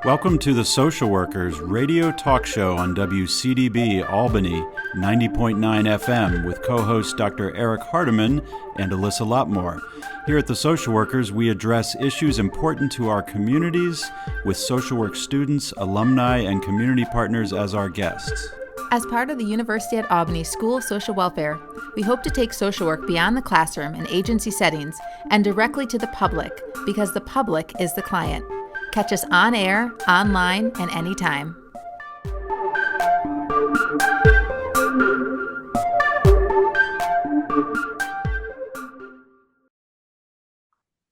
Welcome to the Social Workers radio talk show on WCDB Albany 90.9 FM with co-host Dr. Eric Hardiman and Alyssa Lotmore. Here at the Social Workers, we address issues important to our communities with social work students, alumni, and community partners as our guests. As part of the University at Albany School of Social Welfare, we hope to take social work beyond the classroom and agency settings and directly to the public, because the public is the client. Catch us on air, online, and anytime.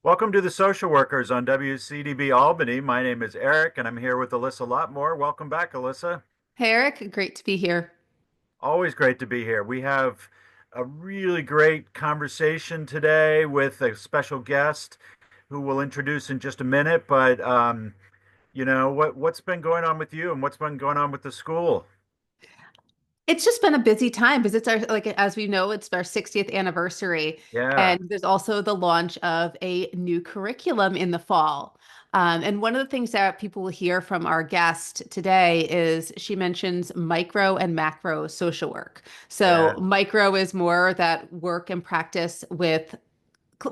Welcome to the Social Workers on WCDB Albany. My name is Eric, and I'm here with Alyssa Lotmore. Welcome back, Alyssa. Hey, Eric. Great to be here. Always great to be here. We have a really great conversation today with a special guest who we'll introduce in just a minute. But, what's been going on with you and what's been going on with the school? It's just been a busy time because it's as we know, it's our 60th anniversary. Yeah. And there's also the launch of a new curriculum in the fall. And one of the things that people will hear from our guest today is she mentions micro and macro social work. So micro is more that work and practice with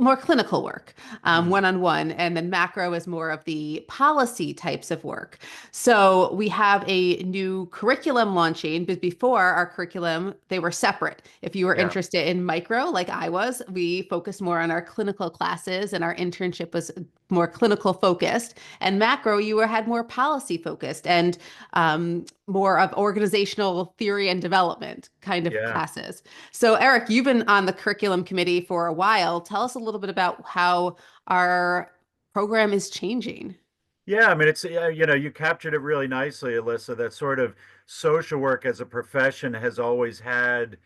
more clinical work, one-on-one, and then macro is more of the policy types of work. So we have a new curriculum launching, but before our curriculum, they were separate. If you were interested in micro, like I was, we focused more on our clinical classes and our internship was more clinical focused, and macro, you had more policy focused and more of organizational theory and development kind of classes. So Eric, you've been on the curriculum committee for a while. Tell us a little bit about how our program is changing. Yeah, I mean, it's, you captured it really nicely, Alyssa, that sort of social work as a profession has always had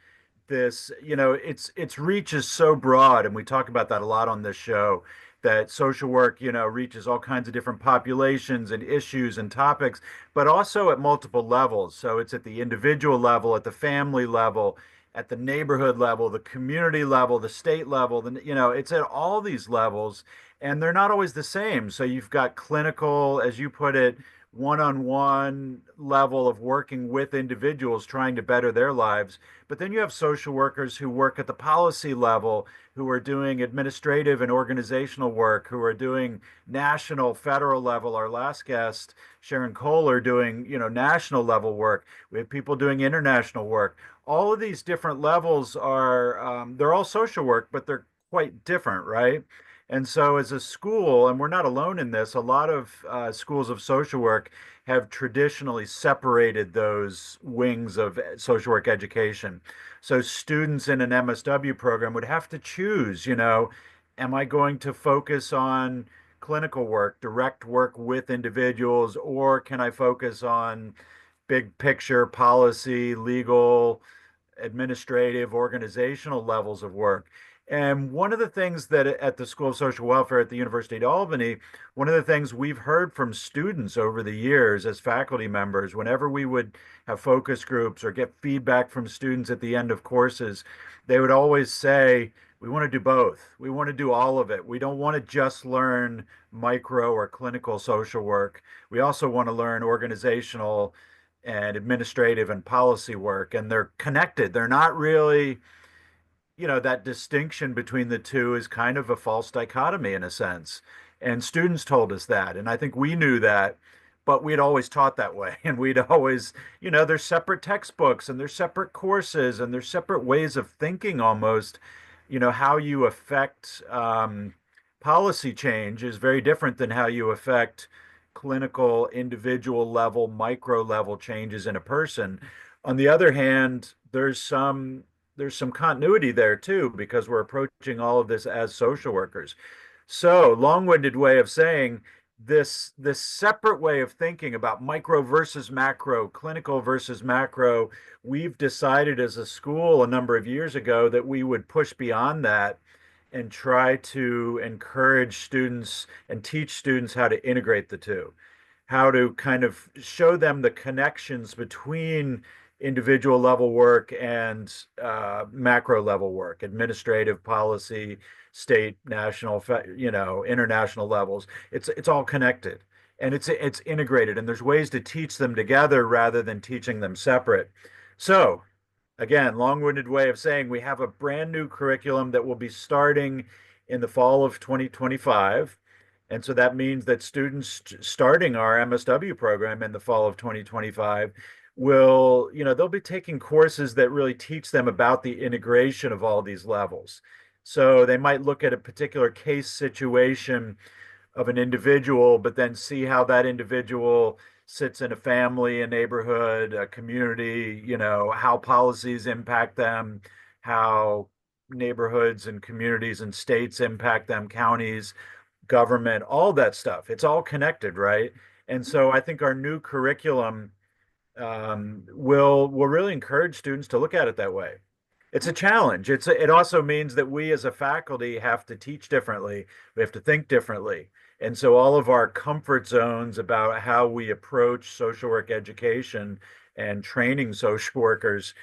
this, its reach is so broad, and we talk about that a lot on this show, that social work, reaches all kinds of different populations and issues and topics, but also at multiple levels. So it's at the individual level, at the family level, at the neighborhood level, the community level, the state level, it's at all these levels, and they're not always the same. So you've got clinical, as you put it, one-on-one level of working with individuals trying to better their lives. But then you have social workers who work at the policy level, who are doing administrative and organizational work, who are doing national, federal level. Our last guest, Sharon Kohler, doing, national level work. We have people doing international work. All of these different levels are, they're all social work, but they're quite different, right? And so as a school, and we're not alone in this, a lot of schools of social work have traditionally separated those wings of social work education. So students in an MSW program would have to choose, am I going to focus on clinical work, direct work with individuals, or can I focus on big picture policy, legal, administrative, organizational levels of work? And one of the things that at the School of Social Welfare at the University of Albany, one of the things we've heard from students over the years as faculty members, whenever we would have focus groups or get feedback from students at the end of courses, they would always say, we want to do both. We want to do all of it. We don't want to just learn micro or clinical social work. We also want to learn organizational and administrative and policy work. And they're connected. They're not really, that distinction between the two is kind of a false dichotomy in a sense. And students told us that. And I think we knew that, but we'd always taught that way. And we'd always, there's separate textbooks and there's separate courses and there's separate ways of thinking almost. How you affect policy change is very different than how you affect clinical, individual level, micro level changes in a person. On the other hand, there's some continuity there too, because we're approaching all of this as social workers. So long-winded way of saying this separate way of thinking about micro versus macro, clinical versus macro, we've decided as a school a number of years ago that we would push beyond that and try to encourage students and teach students how to integrate the two, how to kind of show them the connections between individual level work and macro level work, administrative, policy, state, national, international levels. It's all connected. and it's integrated, and there's ways to teach them together rather than teaching them separate. So again, long-winded way of saying we have a brand new curriculum that will be starting in the fall of 2025. And so that means that students starting our MSW program in the fall of 2025 will, they'll be taking courses that really teach them about the integration of all these levels. So they might look at a particular case situation of an individual, but then see how that individual sits in a family, a neighborhood, a community, how policies impact them, how neighborhoods and communities and states impact them, counties, government, all that stuff. It's all connected, right? And so I think our new curriculum will really encourage students to look at it that way. It's a challenge. It also means that we as a faculty have to teach differently. We have to think differently. And so all of our comfort zones about how we approach social work education and training social workers,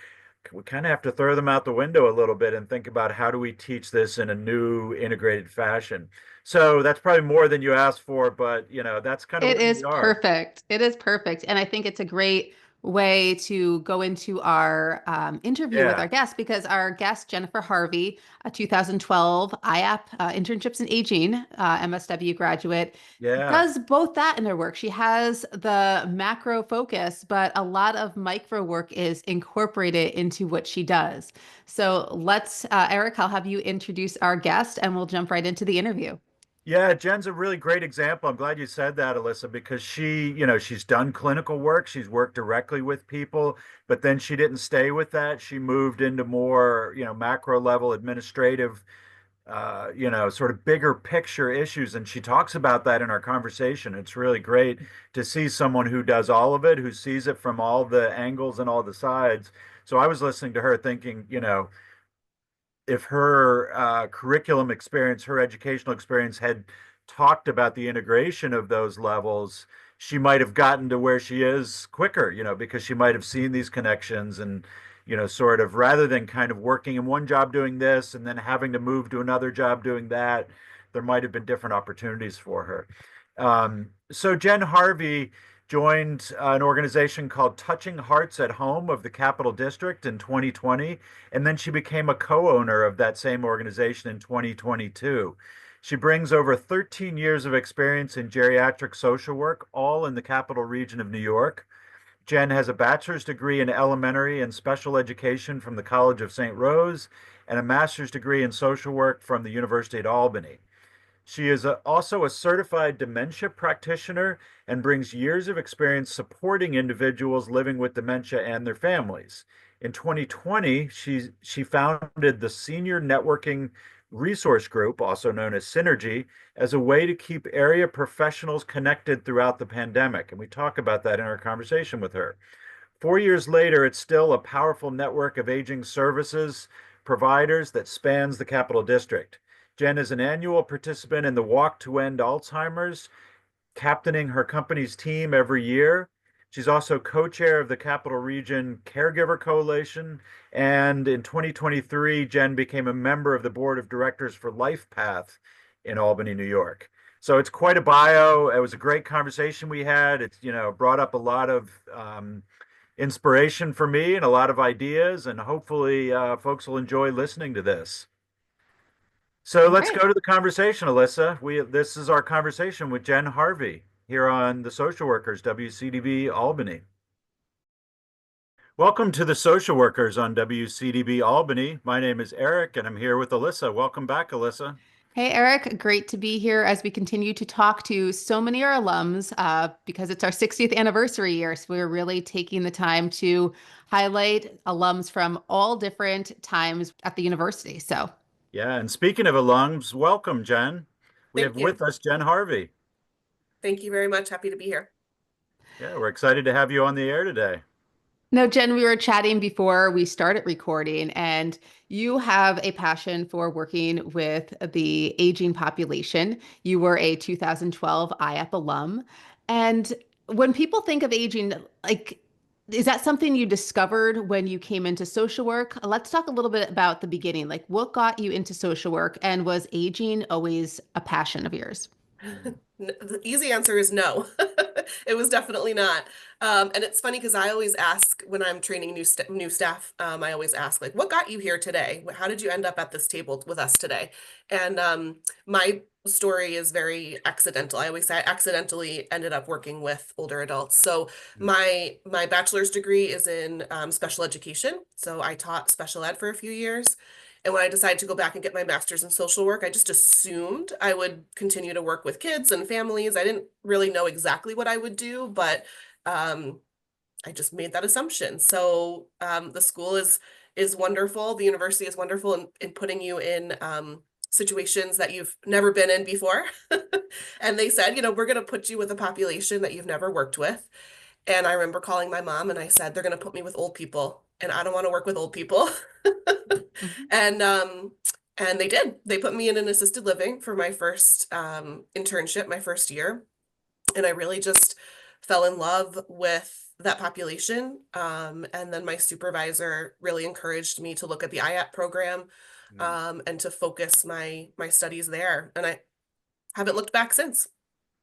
we kind of have to throw them out the window a little bit and think about how do we teach this in a new integrated fashion. So that's probably more than you asked for, but that's kind of It where is we are. perfect. It is perfect. And I think it's a great way to go into our interview with our Yeah, guest because our guest, Jennifer Harvey, a 2012 IAP Internships in Aging MSW graduate, yeah. does both that in her work. She has the macro focus, but a lot of micro work is incorporated into what she does. So Eric, I'll have you introduce our guest and we'll jump right into the interview. Yeah, Jen's a really great example. I'm glad you said that, Alyssa, because she's done clinical work. She's worked directly with people, but then she didn't stay with that. She moved into more, macro level administrative, sort of bigger picture issues. And she talks about that in our conversation. It's really great to see someone who does all of it, who sees it from all the angles and all the sides. So I was listening to her thinking, if her curriculum experience, her educational experience had talked about the integration of those levels, she might have gotten to where she is quicker, because she might have seen these connections and, sort of rather than kind of working in one job doing this and then having to move to another job doing that, there might have been different opportunities for her. So Jen Harvey joined an organization called Touching Hearts at Home of the Capital District in 2020, and then she became a co-owner of that same organization in 2022. She brings over 13 years of experience in geriatric social work, all in the Capital Region of New York. Jen has a bachelor's degree in elementary and special education from the College of St. Rose and a master's degree in social work from the University at Albany. She is also a certified dementia practitioner and brings years of experience supporting individuals living with dementia and their families. In 2020, she founded the Senior Networking Resource Group, also known as SNRG, as a way to keep area professionals connected throughout the pandemic. And we talk about that in our conversation with her. 4 years later, it's still a powerful network of aging services providers that spans the Capital District. Jen is an annual participant in the Walk to End Alzheimer's, captaining her company's team every year. She's also co-chair of the Capital Region Caregiver Coalition. And in 2023, Jen became a member of the board of directors for LifePath in Albany, New York. So it's quite a bio. It was a great conversation we had. It's, brought up a lot of inspiration for me and a lot of ideas. And hopefully folks will enjoy listening to this. So All let's right. go to the conversation, Alyssa. This is our conversation with Jen Harvey here on the Social Workers, WCDB Albany. Welcome to the Social Workers on WCDB Albany. My name is Eric, and I'm here with Alyssa. Welcome back, Alyssa. Hey, Eric, great to be here as we continue to talk to so many of our alums because it's our 60th anniversary year. So we're really taking the time to highlight alums from all different times at the university. So Yeah, and speaking of alums, welcome, Jen. We have Thank you. with us Jen Harvey. Thank you very much. Happy to be here. Yeah, we're excited to have you on the air today. no, Jen, we were chatting before we started recording, and you have a passion for working with the aging population. You were a 2012 IAP alum. And when people think of aging, like, is that something you discovered when you came into social work? Let's talk a little bit about the beginning. Like, what got you into social work, and was aging always a passion of yours? The easy answer is no. It was definitely not. And it's funny because I always ask when I'm training new staff, I always ask like, what got you here today? How did you end up at this table with us today? And my story is very accidental. I always say I accidentally ended up working with older adults. So my bachelor's degree is in special education. So I taught special ed for a few years. And when I decided to go back and get my master's in social work, I just assumed I would continue to work with kids and families. I didn't really know exactly what I would do, but um, I just made that assumption. So the school is wonderful. The university is wonderful in putting you in situations that you've never been in before. And they said, we're going to put you with a population that you've never worked with. And I remember calling my mom and I said, they're going to put me with old people, and I don't want to work with old people. Mhm. And they did. They put me in an assisted living for my first internship, my first year. And I really just fell in love with that population. And then my supervisor really encouraged me to look at the IAP program Mm. and to focus my studies there. And I haven't looked back since.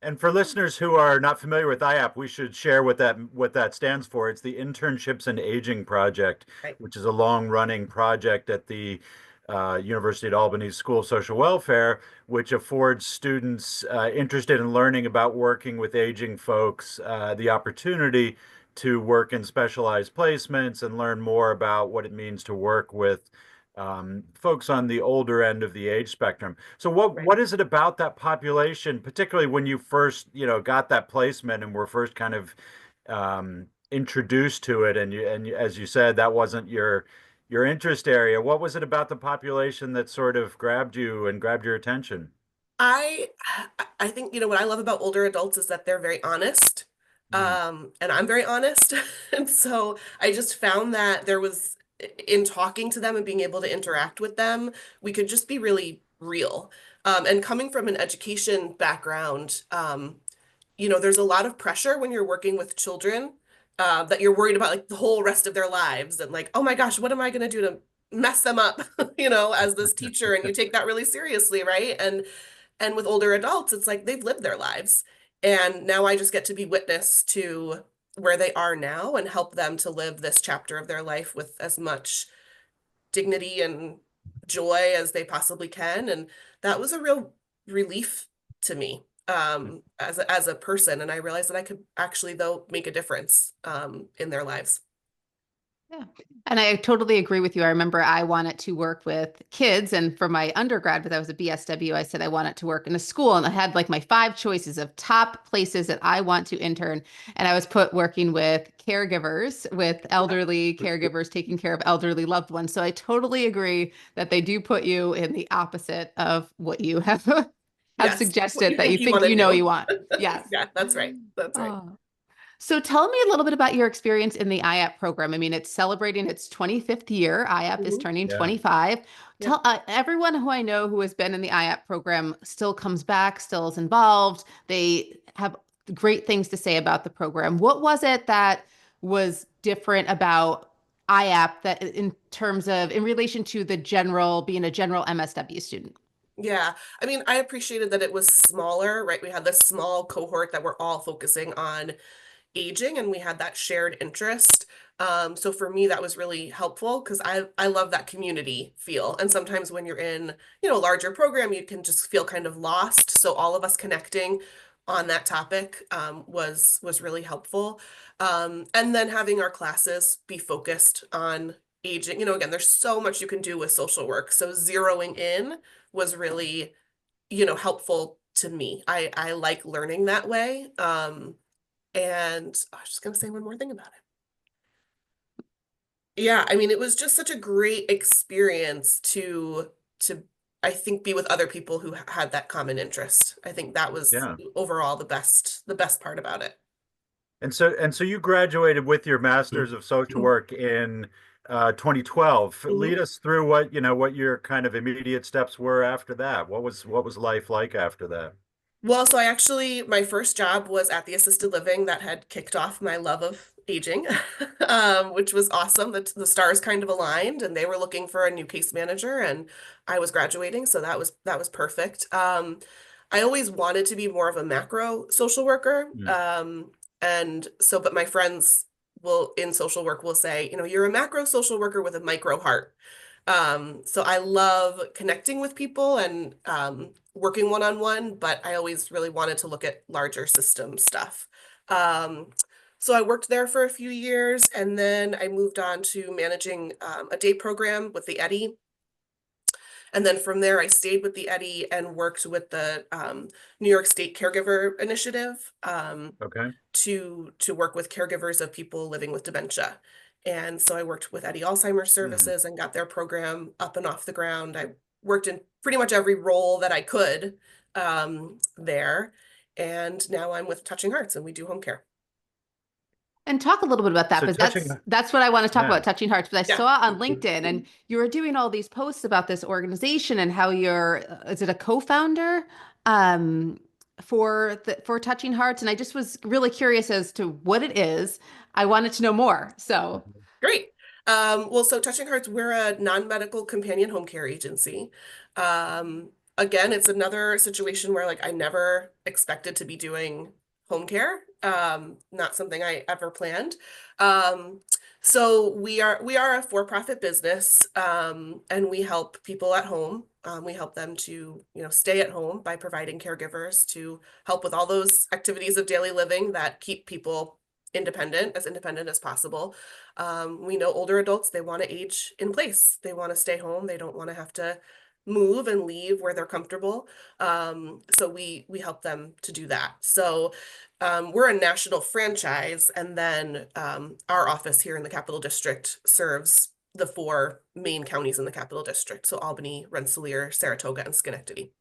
And for listeners who are not familiar with IAP, we should share what that stands for. It's the Internships and Aging Project, Right. which is a long-running project at the University at Albany School of Social Welfare, which affords students interested in learning about working with aging folks the opportunity to work in specialized placements and learn more about what it means to work with folks on the older end of the age spectrum. So Right. what is it about that population, particularly when you first, got that placement and were first kind of introduced to it, and as you said, that wasn't your interest area. What was it about the population that sort of grabbed you and grabbed your attention? I I think, what I love about older adults is that they're very honest. Mm. And I'm very honest. And so I just found that there was in talking to them and being able to interact with them, we could just be really real. And coming from an education background, there's a lot of pressure when you're working with children that you're worried about like the whole rest of their lives and like, oh my gosh, what am I going to do to mess them up, as this teacher? And you take that really seriously, right? And with older adults, it's like they've lived their lives. And now I just get to be witness to where they are now and help them to live this chapter of their life with as much dignity and joy as they possibly can. And that was a real relief to me as a person. And I realized that I could actually, though, make a difference in their lives. Yeah. And I totally agree with you. I remember I wanted to work with kids. And for my undergrad, but I was a BSW, I said I wanted to work in a school. And I had like my 5 choices of top places that I want to intern. And I was put working with caregivers, with elderly caregivers taking care of elderly loved ones. So I totally agree that they do put you in the opposite of what you have have Yes, what suggested you that you think you think want to you do. want. Yes. Yeah, that's right. That's right. Oh. So tell me a little bit about your experience in the IAP program. I mean, it's celebrating its 25th year. IAP is Mhm. turning Yeah. 25. Yep. Tell everyone who I know who has been in the IAP program still comes back, still is involved. They have great things to say about the program. What was it that was different about IAP that in terms of in relation to the general being a general MSW student? Yeah. I mean, I appreciated that it was smaller, right? We had this small cohort that were all focusing on aging and we had that shared interest. So for me, that was really helpful because I love that community feel. And sometimes when you're in, a larger program, you can just feel kind of lost. So all of us connecting on that topic was really helpful. And then having our classes be focused on aging. Again, there's so much you can do with social work. So zeroing in was really, helpful to me. I like learning that way. And I was just gonna say one more thing about it. Yeah, I mean, it was just such a great experience to I think be with other people who had that common interest. I think that was Yeah. overall the best part about it. And so you graduated with your Master's of Social Work in 2012. Mhm. Lead us through what your kind of immediate steps were after that. What was life like after that? Well, so my first job was at the assisted living that had kicked off my love of aging, which was awesome. The stars kind of aligned and they were looking for a new case manager and I was graduating, so that was perfect. I always wanted to be more of a macro social worker. Mm. And so, but my friends will in social work will say, you're a macro social worker with a micro heart. So I love connecting with people and working one-on-one, but I always really wanted to look at larger system stuff. Um, so I worked there for a few years, and then I moved on to managing a day program with the Eddy. And then from there, I stayed with the Eddy and worked with the New York State Caregiver Initiative Okay. to work with caregivers of people living with dementia. And so I worked with End Alzheimer Mm. services and got their program up and off the ground. I worked in pretty much every role that I could there. And now I'm with Touching Hearts and we do home care. And talk a little bit about that, So but touching, that's what I want to talk yeah. about, Touching Hearts. But I Yeah. saw on LinkedIn, and you were doing all these posts about this organization and how you're, is it a co-founder for Touching Hearts? And I just was really curious as to what it is. I wanted to know more. So, Great. Well, so Touching Hearts, we're a non-medical companion home care agency. Again, it's another situation where like I never expected to be doing home care. Not something I ever planned. Um, so we are a for-profit business, and we help people at home. We help them to, stay at home by providing caregivers to help with all those activities of daily living that keep people independent as possible. We know older adults, they want to age in place. They want to stay home. They don't want to have to move and leave where they're comfortable. So we help them to do that. So we're a national franchise, and then our office here in the Capital District serves the 4 main counties in the Capital District. So Albany, Rensselaer, Saratoga, and Schenectady.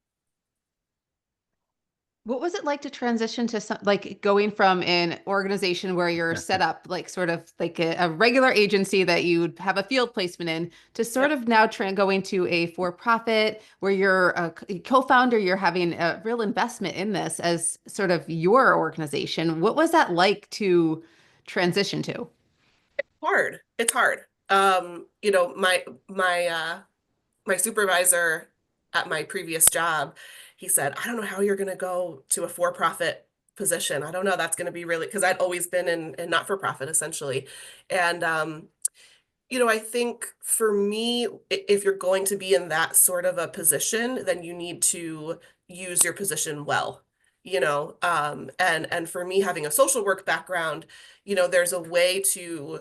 what was it like to transition to like going from an organization where you're set up like sort of like a regular agency that you'd have a field placement in to sort Yep. of now going to a for-profit where you're a co-founder, you're having a real investment in this as sort of your organization. What was that like to transition to? Hard. It's hard. My supervisor at my previous job, he said, I don't know how you're going to go to a for-profit position. I don't know. That's going to be really, because I'd always been in not-for-profit essentially. And, I think for me, if you're going to be in that sort of a position, then you need to use your position well, and for me, having a social work background, there's a way to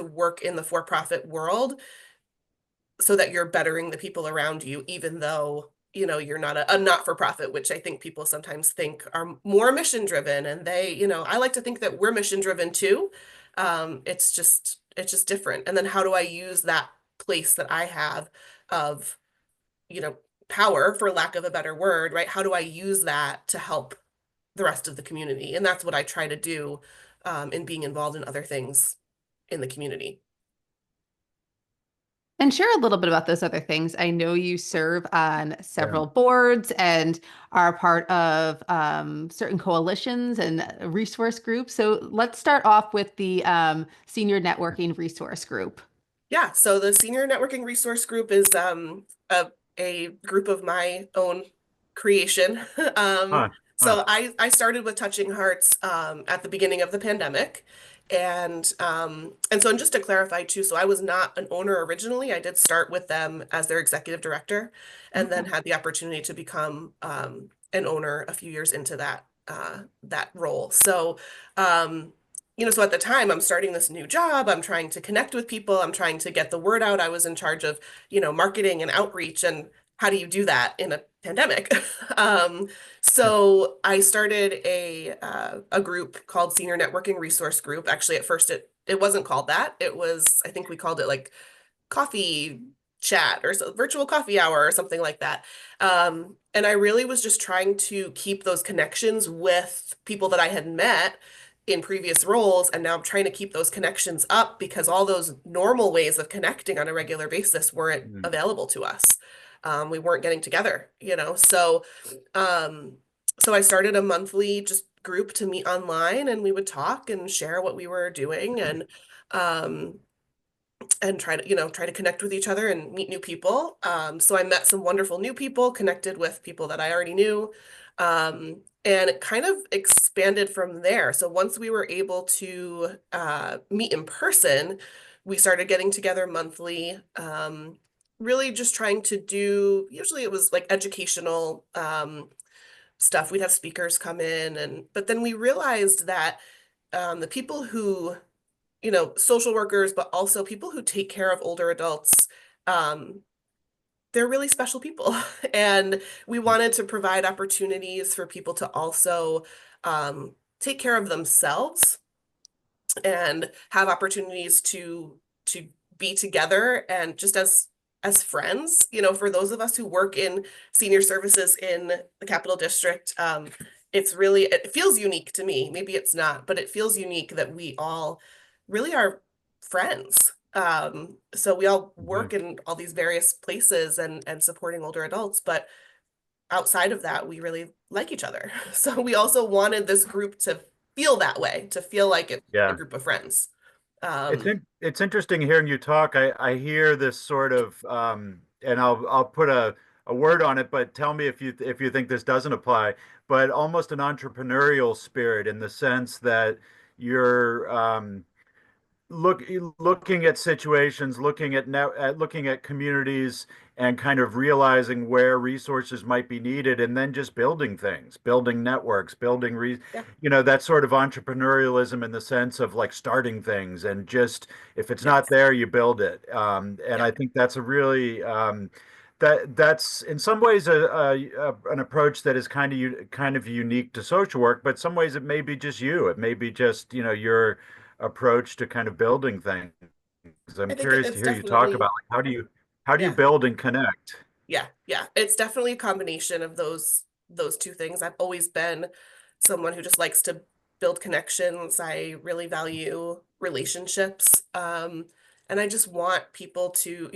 work in the for-profit world so that you're bettering the people around you, even though, you're not a not-for-profit, which I think people sometimes think are more mission driven. And I like to think that we're mission driven too. It's just different. And then how do I use that place that I have of, power, for lack of a better word, right? How do I use that to help the rest of the community? And that's what I try to do in being involved in other things in the community. And share a little bit about those other things. I know you serve on Yeah. several boards and are part of certain coalitions and resource groups. So let's start off with the Senior Networking Resource Group. Yeah, so the Senior Networking Resource Group is a group of my own creation. Huh. Huh. So I started with Touching Hearts at the beginning of the pandemic. And so, and just to clarify too, so I was not an owner originally. I did start with them as their executive director, and then had the opportunity to become an owner a few years into that role. So so at the time I'm starting this new job, I'm trying to connect with people, I'm trying to get the word out. I was in charge of, marketing and outreach, and how do you do that in a pandemic? So I started a group called Senior Networking Resource Group. Actually, at first it wasn't called that. It was, I think we called it like coffee chat or virtual coffee hour or something like that. And I really was just trying to keep those connections with people that I had met in previous roles. And now I'm trying to keep those connections up because all those normal ways of connecting on a regular basis weren't Mm. available to us. We weren't getting together, so I started a monthly just group to meet online, and we would talk and share what we were doing. And and try to connect with each other and meet new people. So I met some wonderful new people, connected with people that I already knew. And it kind of expanded from there. So once we were able to meet in person, we started getting together monthly, really just trying to do, usually it was like educational stuff. We'd have speakers come in, but then we realized that the people who, social workers, but also people who take care of older adults, um, they're really special people. And we wanted to provide opportunities for people to also take care of themselves and have opportunities to be together and just as friends, for those of us who work in senior services in the Capital District, it feels unique to me. Maybe it's not, but it feels unique that we all really are friends. So we all Yeah. work in all these various places and supporting older adults, but outside of that, we really like each other. So we also wanted this group to feel that way, to feel like it's a Yeah. group of friends. It's Um, it's interesting hearing you talk. I hear this sort of and I'll put a word on it, but tell me if you think this doesn't apply, but almost an entrepreneurial spirit in the sense that you're look looking at situations, looking at communities, and kind of realizing where resources might be needed, and then just building things, building networks, yeah, that sort of entrepreneurialism in the sense of like starting things, and just if it's not yes, there, you build it. And yep. I think that's a really that's in some ways an approach that is kind of unique to social work, but some ways it may be just you. It may be just, your approach to kind of building things. I'm I think curious to it's hear you talk definitely, about like, how do you yeah, build and connect? yeah, yeah. It's definitely a combination of those two things. I've always been someone who just likes to build connections. I really value relationships. And I just want people to,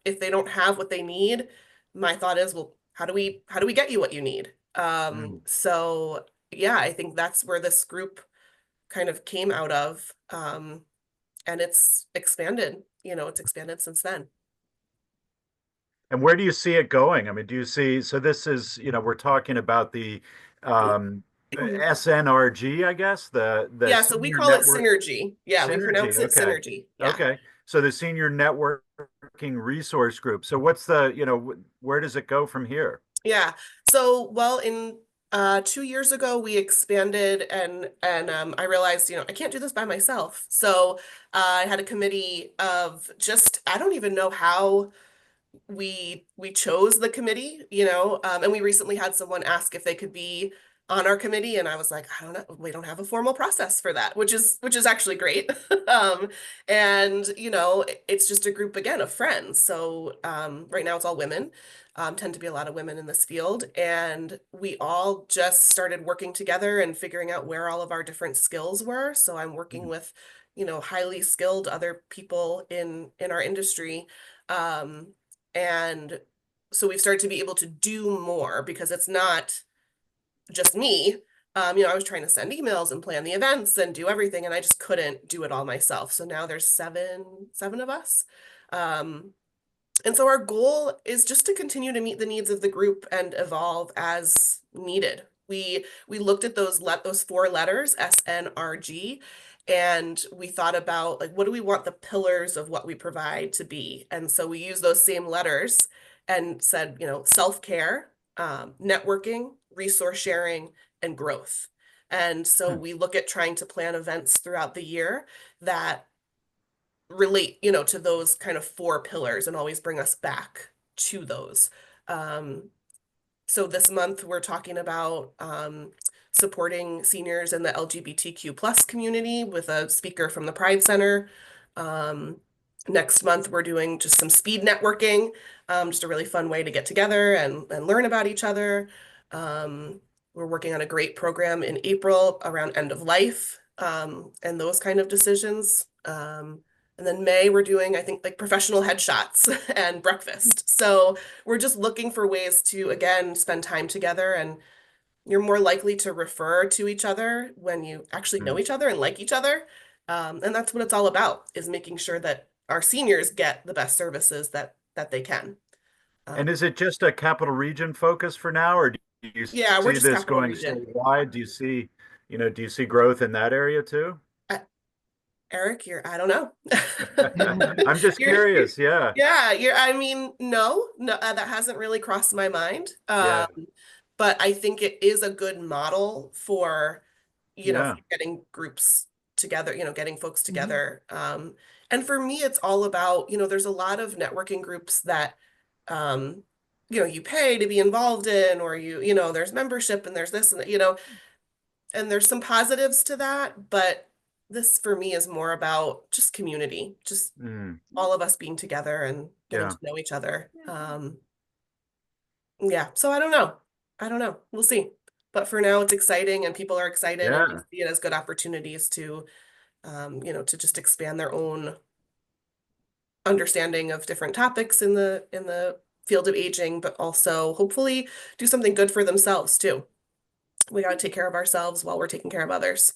if they don't have what they need, my thought is, well, how do we get you what you need? Mm. So yeah, I think that's where this group kind of came out of. And it's expanded since then. And where do you see it going? I mean, do you see, so this is, we're talking about the um, SNRG, I guess, the Yeah, so we Senior call it Network synergy. Yeah, we Synergy. pronounce it Okay. synergy. Yeah. Okay. So the Senior Networking Resource Group. So what's the, where does it go from here? Yeah. So, well, in 2 years ago, we expanded and I realized, I can't do this by myself. So I had a committee of just, I don't even know how we chose the committee, and we recently had someone ask if they could be on our committee, and I was like, I don't know, we don't have a formal process for that, which is actually great. And it's just a group again of friends. So right now it's all women, tend to be a lot of women in this field, and we all just started working together and figuring out where all of our different skills were. So I'm working with, highly skilled other people in our industry. Um, and so we've started to be able to do more because it's not just me. I was trying to send emails and plan the events and do everything, and I just couldn't do it all myself. So now there's seven of us. Um, and so our goal is just to continue to meet the needs of the group and evolve as needed. We looked at those four letters, SNRG, and we thought about like what do we want the pillars of what we provide to be. And so we used those same letters and said, self-care, networking, resource sharing, and growth. And so Hmm. we look at trying to plan events throughout the year that relate, to those kind of four pillars and always bring us back to those. Um, so this month we're talking about supporting seniors in the LGBTQ plus community with a speaker from the Pride Center. Um, Next month we're doing just some speed networking, just a really fun way to get together and learn about each other. We're working on a great program in April around end of life and those kind of decisions. And then May, we're doing, I think, like professional headshots and breakfast. So we're just looking for ways to, again, spend time together. And you're more likely to refer to each other when you actually know Hmm. each other and like each other. And that's what it's all about, is making sure that our seniors get the best services that they can. And is it just a Capital Region focus for now, or do you Yeah, we're see just this Capital going Region. statewide? Do you see growth in that area too? Uh, Eric, I don't know. I'm just curious. Yeah. Yeah, I mean, no, that hasn't really crossed my mind. Yeah. But I think it is a good model for, for Yeah. getting groups together, getting folks Mhm. together. And for me, it's all about, there's a lot of networking groups that, um, you pay to be involved in, or there's membership and there's this and that, and there's some positives to that, but this for me is more about just community, just Mm, all of us being together and getting yeah. to know each other. Yeah, so I don't know. I don't know. We'll see. But for now, it's exciting and people are excited and we Yeah. see it as good opportunities to, to just expand their own understanding of different topics in the field of aging, but also hopefully do something good for themselves too. We got to take care of ourselves while we're taking care of others.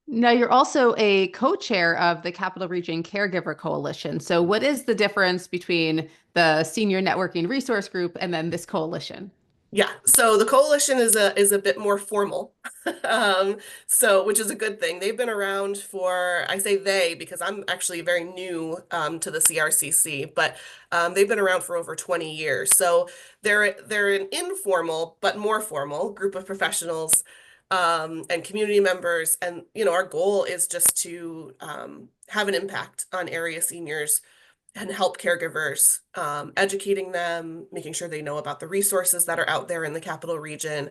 Now, you're also a co-chair of the Capital Region Caregiver Coalition. So what is the difference between the Senior Networking Resource Group and then this coalition? Yeah, so the coalition is a bit more formal, which is a good thing. They've been around for, I say they because I'm actually very new to the CRCC, but they've been around for over 20 years. So they're an informal but more formal group of professionals and community members, and our goal is just to have an impact on area seniors and help caregivers, educating them, making sure they know about the resources that are out there in the Capital Region.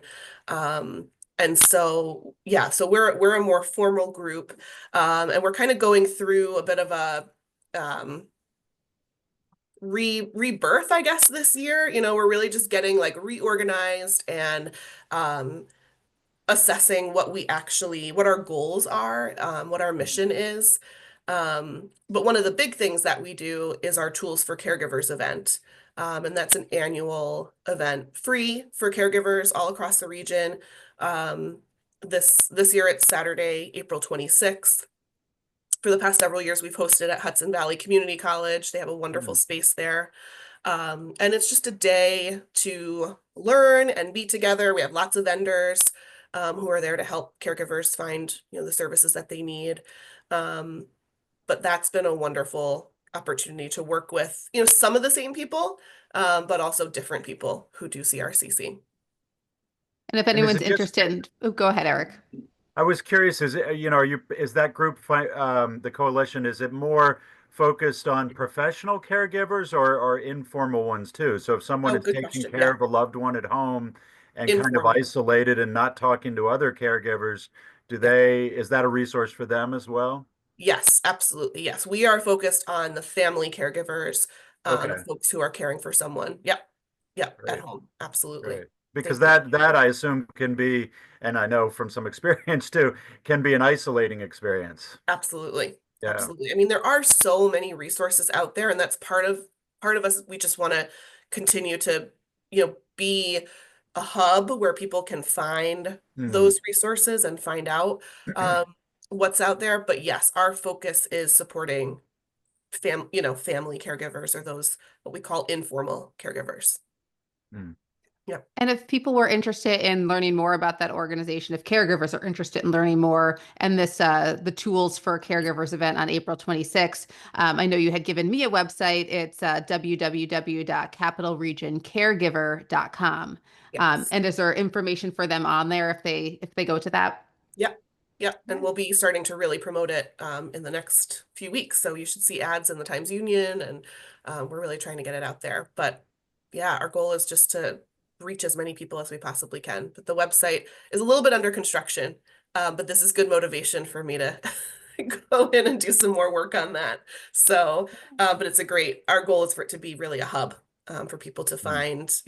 Um, and so, yeah, so we're a more formal group, and we're kind of going through a bit of a rebirth, I guess, this year. We're really just getting like reorganized and assessing what our goals are, what our mission is. But one of the big things that we do is our Tools for Caregivers event. And that's an annual event, free for caregivers all across the region. Um, this year it's Saturday, April 26th. For the past several years, we've hosted at Hudson Valley Community College. They have a wonderful Mm, space there. And it's just a day to learn and be together. We have lots of vendors who are there to help caregivers find, the services that they need. Um, but that's been a wonderful opportunity to work with, some of the same people, but also different people who do CRCC. And if And is anyone's it just, interested, oh, go ahead, Eric. I was curious, is it, is that group, the coalition, is it more focused on professional caregivers or informal ones too? So if someone Oh, is good taking question. care Yeah, of a loved one at home and kind of informal. isolated and not talking to other caregivers, Yeah. is that a resource for them as well? Yes, absolutely. Yes. We are focused on the family caregivers, the Okay, folks who are caring for someone. Yep. Yep. At great. home. Absolutely. Great. Because They that I assume can be, and I know from some experience too, can be an isolating experience. absolutely. Yeah. Absolutely. I mean, there are so many resources out there, and that's part of us. We just want to continue to, be a hub where people can find Hmm. those resources and find out what's out there. But yes, our focus is supporting family caregivers, or those what we call informal caregivers. Hmm. Yep. And if people were interested in learning more about that organization, if caregivers are interested in learning more, and the Tools for Caregivers event on April 26th, I know you had given me a website. It's www.capitalregioncaregiver.com. Yes. And is there information for them on there if they go to that? Yep. Yep. And we'll be starting to really promote it in the next few weeks. So you should see ads in the Times Union, and we're really trying to get it out there. But yeah, our goal is just to reach as many people as we possibly can. But the website is a little bit under construction, but this is good motivation for me to go in and do some more work on that. So, but our goal is for it to be really a hub for people to Hmm. find,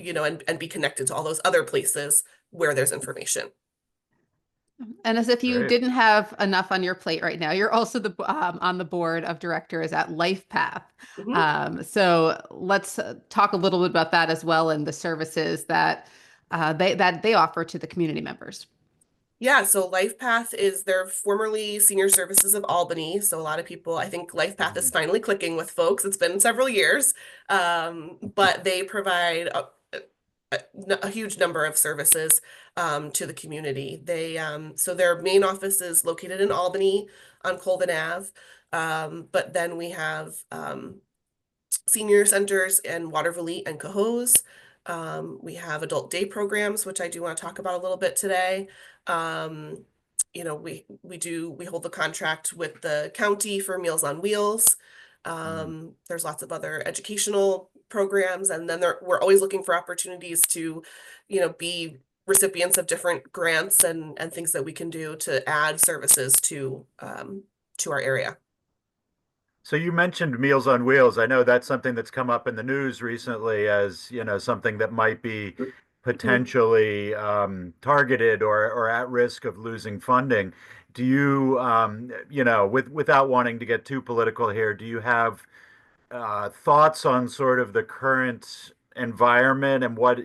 and be connected to all those other places where there's information. And as if you Great. didn't have enough on your plate right now, you're also on the board of directors at LifePath. Mhm. So let's talk a little bit about that as well and the services that they offer to the community members. Yeah, so LifePath is their formerly Senior Services of Albany. So a lot of people, I think LifePath is Mhm. finally clicking with folks. It's been several years, but they provide a huge number of services to the community. So their main office is located in Albany on Colvin Ave, but then we have senior centers in Waterville and Cohoes. We have adult day programs, which I do want to talk about a little bit today. Um, we hold the contract with the county for Meals on Wheels. Mhm. There's lots of other educational programs, and then we're always looking for opportunities to, be recipients of different grants and things that we can do to add services to our area. So you mentioned Meals on Wheels. I know that's something that's come up in the news recently as, something that might be Mhm. potentially targeted or at risk of losing funding. Do you, without wanting to get too political here, do you have thoughts on sort of the current environment and what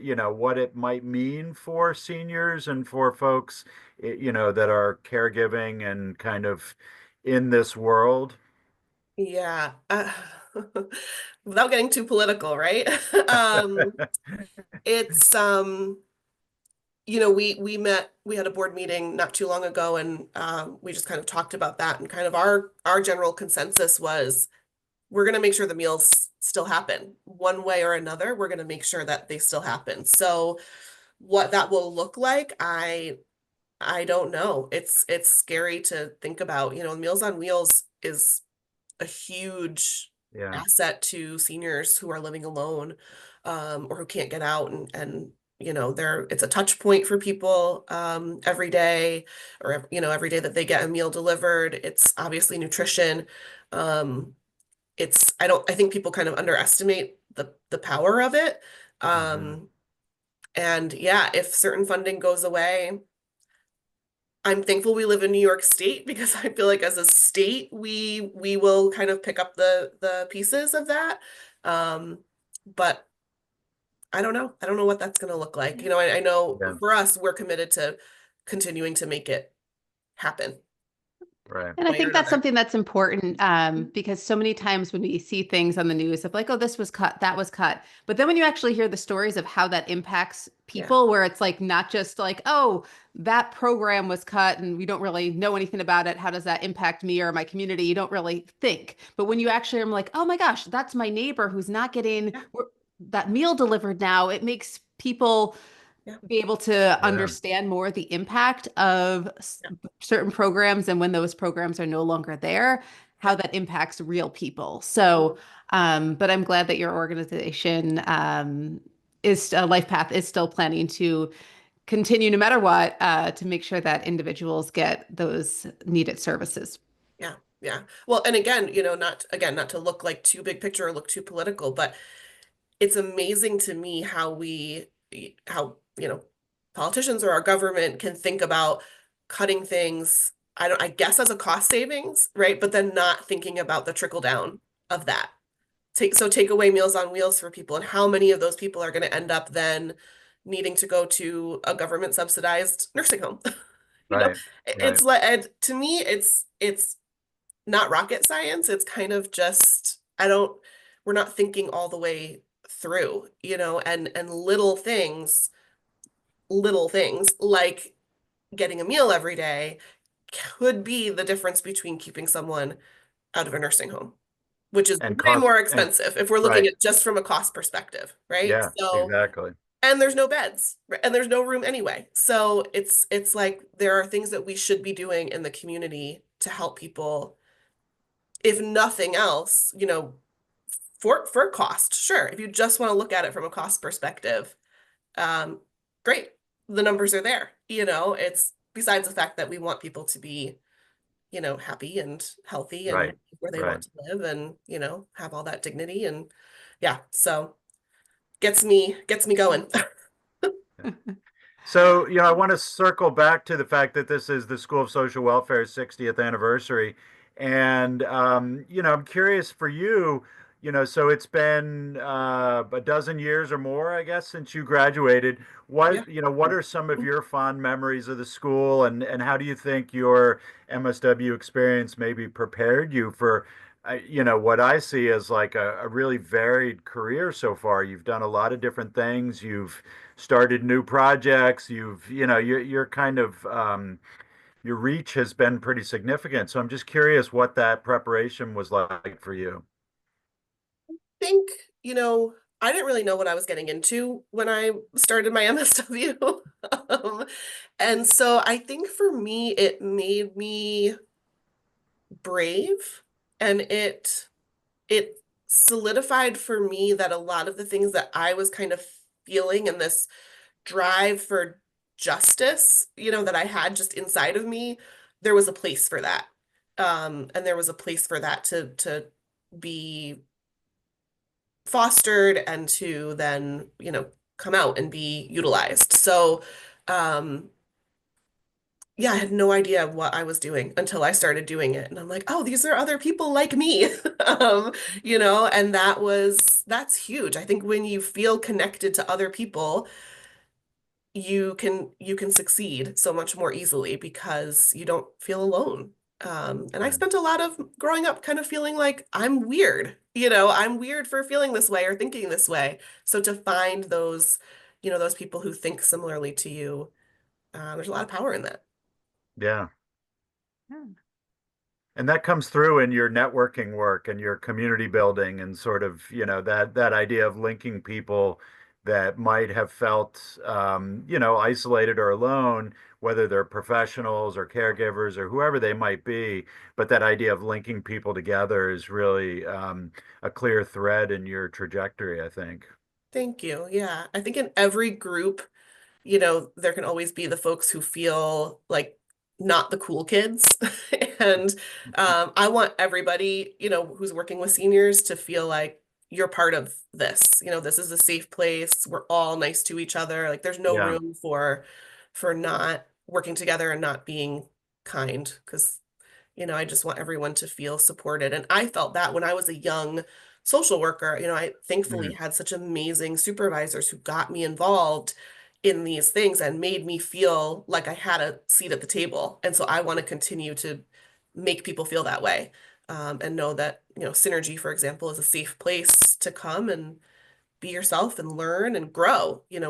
it might mean for seniors and for folks, that are caregiving and kind of in this world? Yeah. Without getting too political, right? Um, it's we had a board meeting not too long ago, and we just kind of talked about that, and kind of our general consensus was we're going to make sure the meals still happen one way or another. We're going to make sure that they still happen. So what that will look like, I don't know. It's scary to think about. Meals on Wheels is a huge Yeah. asset to seniors who are living alone, or who can't get out, and it's a touch point for people every day, or every day that they get a meal delivered. It's obviously nutrition. Um, I think people kind of underestimate the power of it. Hmm. Um, and yeah, if certain funding goes away, I'm thankful we live in New York State, because I feel like as a state we will kind of pick up the pieces of that. Um, but I don't know. I don't know what that's going to look like. I know Yeah. for us, we're committed to continuing to make it happen Right. And I one way or think that's another. something that's important because so many times when we see things on the news of like, oh, this was cut, that was cut. But then when you actually hear the stories of how that impacts Yeah. people, where it's like not just like, oh, that program was cut and we don't really know anything about it. How does that impact me or my community? You don't really think. But when you actually are like, oh my gosh, that's my neighbor who's not getting Yeah. that meal delivered now, it makes people Yeah. be able to Yeah. understand more the impact of Yeah. certain programs and when those programs are no longer there, how Yeah. that impacts real people. So, but I'm glad that your organization is LifePath is still planning to continue no matter what to make sure that individuals get those needed services. Yeah. Yeah. Well, and again, not to look like too big picture or look too political, but it's amazing to me how, politicians or our government can think about cutting things, I guess as a cost savings, right? But then not thinking about the trickle down of that. Take away Meals on Wheels for people, and how many of those people are going to end up then needing to go to a government subsidized nursing home? You know, Right. Right. it's like, to me, it's not rocket science. It's kind of just, we're not thinking all the way through, and little things like getting a meal every day could be the difference between keeping someone out of a nursing home, which is And way cost more and expensive if we're looking right. at just from a cost perspective, right? Yeah, So, exactly. and there's no beds, right? And there's no room anyway. So it's like there are things that we should be doing in the community to help people, if nothing else, for cost. Sure, if you just want to look at it from a cost perspective, um, great. The numbers are there. It's besides the fact that we want people to be, happy and healthy and Right. where they Right. want to live, and, have all that dignity, and yeah, so gets me going. So, I want to circle back to the fact that this is the School of Social Welfare's 60th anniversary. And, I'm curious for you, so it's been a dozen years or more, I guess, since you graduated. Yeah. What are some of your fond memories of the school, and how do you think your MSW experience maybe prepared you for, what I see as like a really varied career so far? You've done a lot of different things. You've started new projects. You're kind of your reach has been pretty significant. So I'm just curious what that preparation was like for you. Think, you know, I didn't really know what I was getting into when I started my MSW. Um, and so I think for me, it made me brave, and it solidified for me that a lot of the things that I was kind of feeling in this drive for justice, that I had just inside of me, there was a place for that. And there was a place for that to be fostered and to then, come out and be utilized. So, um, yeah, I had no idea what I was doing until I started doing it. And I'm like, oh, these are other people like me. And that's huge. I think when you feel connected to other people, you can succeed so much more easily because you don't feel alone. And I Right. spent a lot of growing up kind of feeling like I'm weird. I'm weird for feeling this way or thinking this way. So to find those people who think similarly to you, there's a lot of power in that. Yeah. Yeah. And that comes through in your networking work and your community building and sort of, that idea of linking people that might have felt, isolated or alone, whether they're professionals or caregivers or whoever they might be. But that idea of linking people together is really a clear thread in your trajectory, I think. Thank you. Yeah. I think in every group, there can always be the folks who feel like not the cool kids. And I want everybody, who's working with seniors to feel like you're part of this. This is a safe place. We're all nice to each other. Like there's no Yeah. room for not working together and not being kind because I just want everyone to feel supported. And I felt that when I was a young social worker, I thankfully Mhm. had such amazing supervisors who got me involved in these things and made me feel like I had a seat at the table. And so I want to continue to make people feel that way. And know that, Synergy, for example, is a safe place to come and be yourself and learn and grow. Yeah.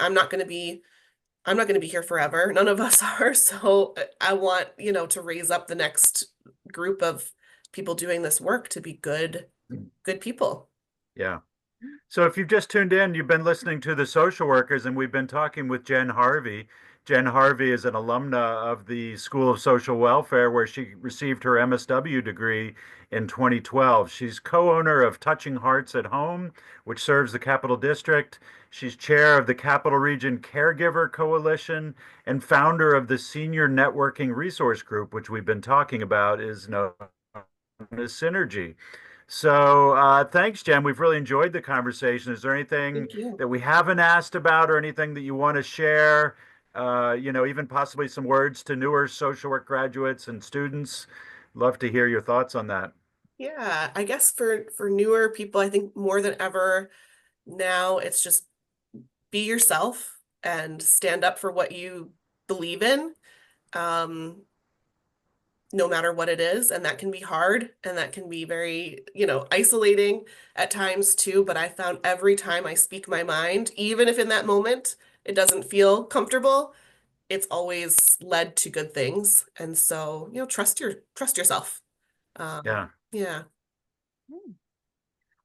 I'm not going to be here forever. None of us are. So I want, to raise up the next group of people doing this work to be good people. Yeah. So if you've just tuned in, you've been listening to The Social Workers, and we've been talking with Jen Harvey. Jen Harvey is an alumna of the School of Social Welfare, where she received her MSW degree in 2012. She's co-owner of Touching Hearts at Home, which serves the Capital District. She's chair of the Capital Region Caregiver Coalition and founder of the Senior Networking Resource Group, which we've been talking about, is known as Synergy. So, thanks, Jen. We've really enjoyed the conversation. Is there anything Thank you. that we haven't asked about or anything that you want to share? Even possibly some words to newer social work graduates and students. Love to hear your thoughts on that. Yeah, I guess for newer people, I think more than ever now it's just be yourself and stand up for what you believe in. Um, no matter what it is. And that can be hard and that can be very, isolating at times too. But I found every time I speak my mind, even if in that moment it doesn't feel comfortable, it's always led to good things. And so, trust yourself. Yeah. Yeah.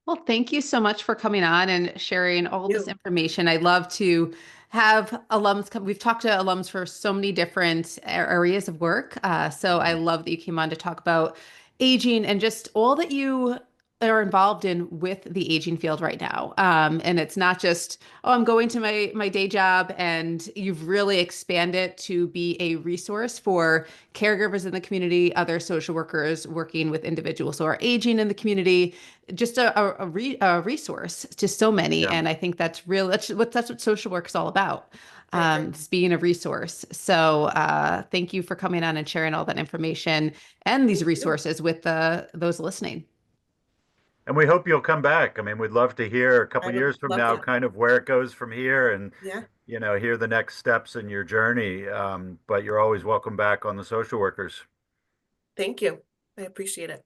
Well, thank you so much for coming on and sharing all this You. information. I love to have alums come. We've talked to alums for so many different areas of work. So I love that you came on to talk about aging and just all that you are involved in with the aging field right now. And it's not just, oh, I'm going to my day job, and you've really expanded to be a resource for caregivers in the community, other social workers working with individuals who are aging in the community, just a resource to so many. Yeah. And I think that's what social work is all about. I agree. Just being a resource. So thank you for coming on and sharing all that information and these Thank you. resources with those listening. And we hope you'll come back. I mean, we'd love to hear a I couple would years from love now that. kind of where it goes from here and, Yeah. hear the next steps in your journey. But you're always welcome back on the social workers. Thank you. I appreciate it.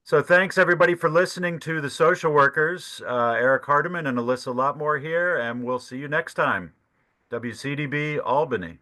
So thanks everybody for listening to the social workers. Eric Hardiman and Alyssa Lotmore here, and we'll see you next time. WCDB Albany.